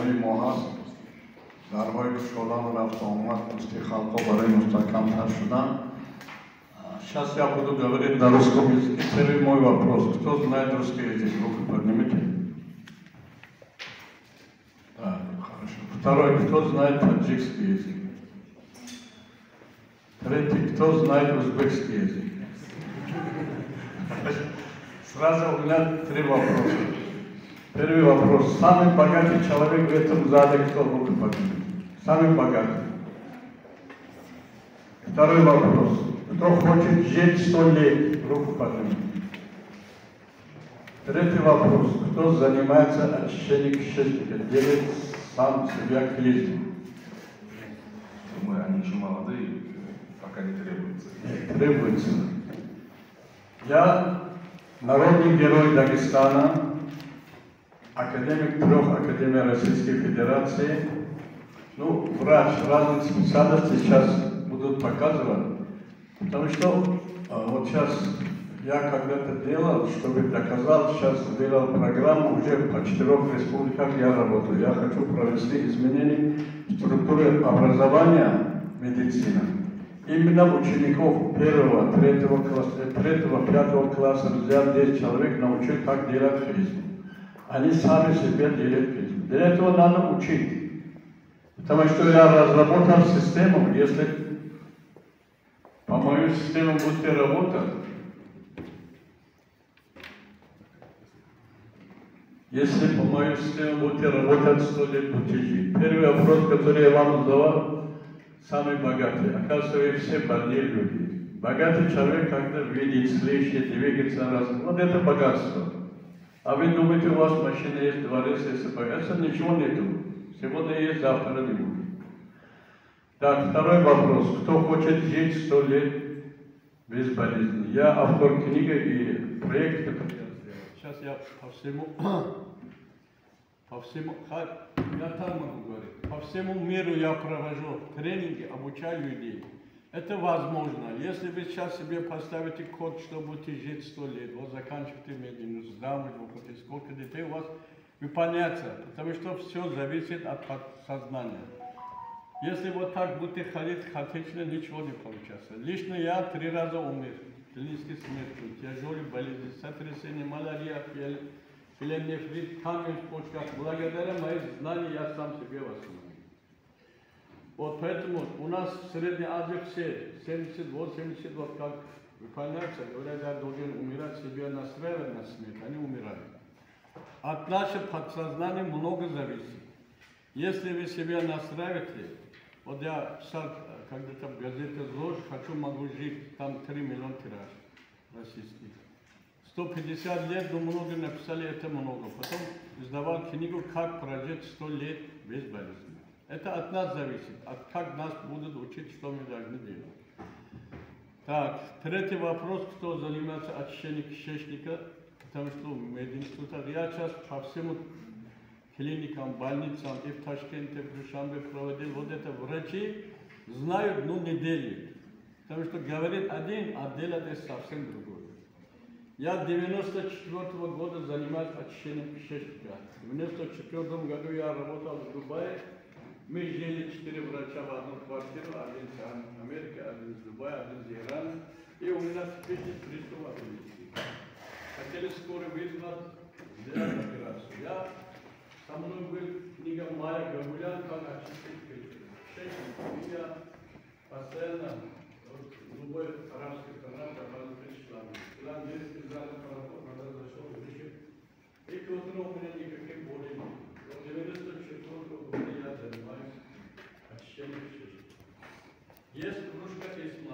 Али Моҳаз дарҳои кушодану рафту омад мусти халқо барои мустаҳкамтар шудан. Сейчас я буду говорить на русском языке. Первый мой вопрос. Кто знает русский язык? Руку поднимите. Да, хорошо. Второй. Кто знает таджикский язык? Третий. Кто знает узбекский язык? Сразу у меня три вопроса. Первый вопрос. Самый богатый человек в этом зале, кто руку поднимет? Самый богатый. Второй вопрос. Кто хочет жить 100 лет? Руку поднимет. Третий вопрос. Кто занимается очищением кишечника? Делает сам себя клизму. Думаю, они еще молодые, пока не требуется. Требуется. Я народный герой Дагестана, академик 3 Академии Российской Федерации. Ну, врач разных специальностей сейчас будут показывать. Потому что вот сейчас я когда-то делал, чтобы доказал, сейчас делал программу, уже по 4 республиках я работаю. Я хочу провести изменения в структуре образования медицины. Именно учеников 1, 3 класса, 3, 5 класса взял 10 человек, научил, как делать клизму. Они сами себе делают клизму. Для этого надо учить. Потому что я разработал систему, если по мою систему будете работать, если по мою систему будете работать, 100 лет будете жить. Первый вопрос, который я вам задавал, самый богатый. Оказывается, вы все больные люди. Богатый человек, когда видит, слышит, двигается раз. Вот это богатство. А вы думаете, у вас машина есть, дворец есть, богатство? Ничего нету. Сегодня есть, завтра не будет. Так, второй вопрос. Кто хочет жить 100 лет без болезни? Я автор книги и проекта, который я сделал. Сейчас я я там могу говорить. По всему миру я провожу тренинги, обучаю людей. Это возможно. Если вы сейчас себе поставите код, что будете жить 100 лет, вот заканчиваете медицину, замуж, выходите, сколько детей у вас выполняется, потому что все зависит от подсознания. Если вот так будете ходить хаотично, ничего не получается. Лично я 3 раза умер. Клинической смертью, тяжелые болезни, сотрясение, малярия, филенефрит, камень в почках. Благодаря моим знаниям я сам себе восстановил. Вот поэтому у нас в Средней Азии все 70-80 вот как выполняется, говорят, я должен умирать, себя настраивать на смерть, они умирают. От нашего подсознания много зависит. Если вы себя настраиваете, вот я писал когда-то в газете «ЗОЖ», хочу, могу жить, там 3 миллиона тираж российский. 150 лет, но много написали, это много. Потом издавал книгу «Как прожить 100 лет без болезни». Это от нас зависит, от как нас будут учить, что мы должны делать. Так, третий вопрос, кто занимается очищением кишечника, потому что в мединститутах я сейчас по всему клиникам, больницам и в Ташкенте, в Душанбе проводил, вот это врачи знают, но не делают. Потому что говорит один, а делает совсем другое. Я 1994 года занимаюсь очищением кишечника. В 1994 году я работал в Дубае. Мы жили 4 врача в одну квартиру, один из Америки, один из Дубая, один из Ирана. И у меня теперь есть приступ аппендицита. Хотели скоро вызвать, сделать операцию. Со мной был книга Майя Гагулян, как очистить кишечник. Я постоянно в любой арабской стране попал в ислам. Ислам есть, Израиль, надо зашел, вышел. И к утру у меня никаких болей нет. В 94 году я занимаюсь очищением кишечника. Есть кружка из